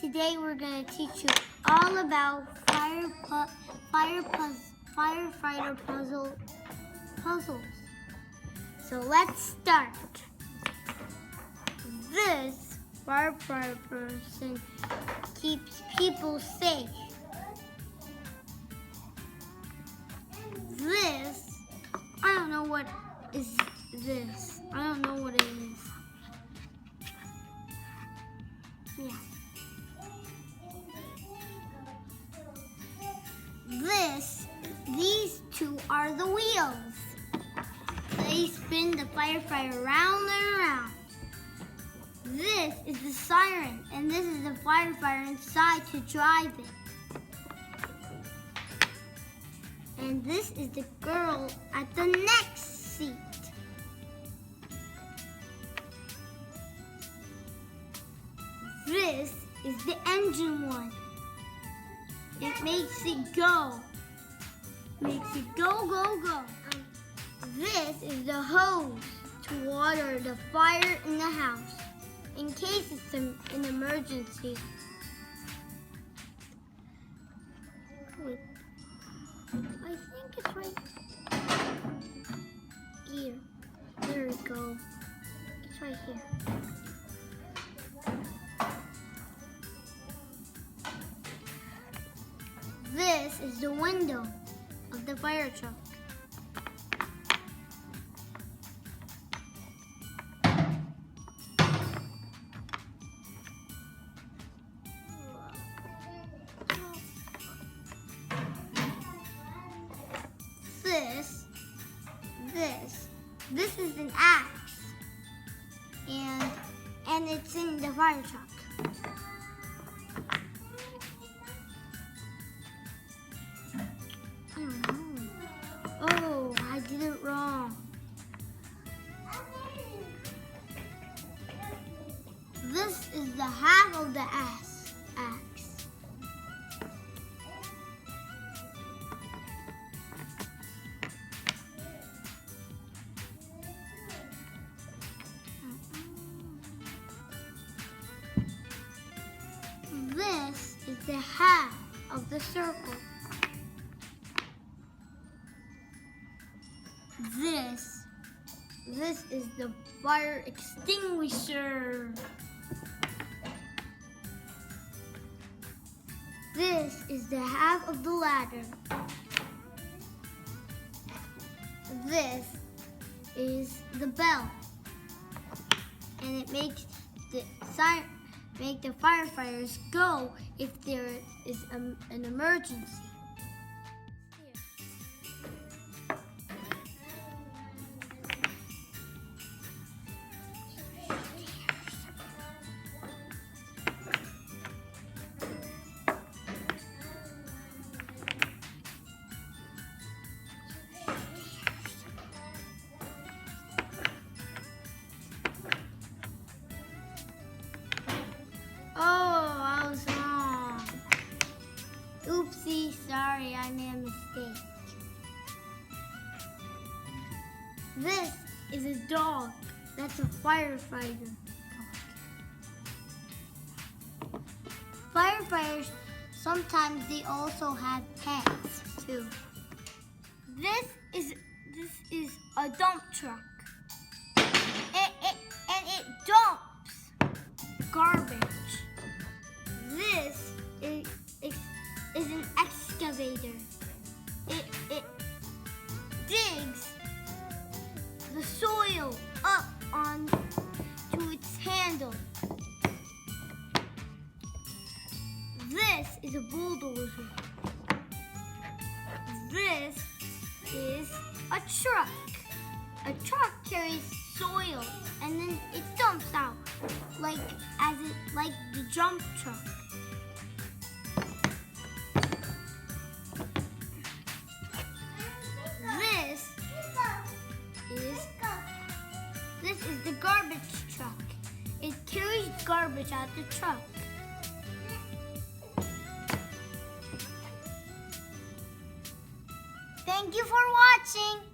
Today we're going to teach you all about firefighter puzzles. So let's start. This firefighter person keeps people safe. This, I don't know what is this. I don't know what it is. Yeah. These two are the wheels. They spin the firefighter round and around. This is the siren, and this is the firefighter inside to drive it. And this is the girl at the next seat. This is the engine one. It makes it go. Makes it go, go, go. This is the hose to water the fire in the house in case it's an emergency. Wait. I think it's right here. There we go. It's right here. This is the window of the fire truck. This is an axe, and it's in the fire truck. I don't know. Oh, I did it wrong. This is the half of the axe. This is the half of the circle. This is the fire extinguisher. This is the half of the ladder. This is the bell, and it makes the firefighters go if there is an emergency. Oopsie, sorry, I made a mistake. This is a dog. That's a firefighter dog. Firefighters, sometimes they also have pets too. This is a dump truck. And it dumps garbage. This is an excavator. It digs the soil up onto its handle. This is a bulldozer. This is a truck. A truck carries soil and then it dumps out like the dump truck. This is the garbage truck. It carries garbage out the truck. Thank you for watching.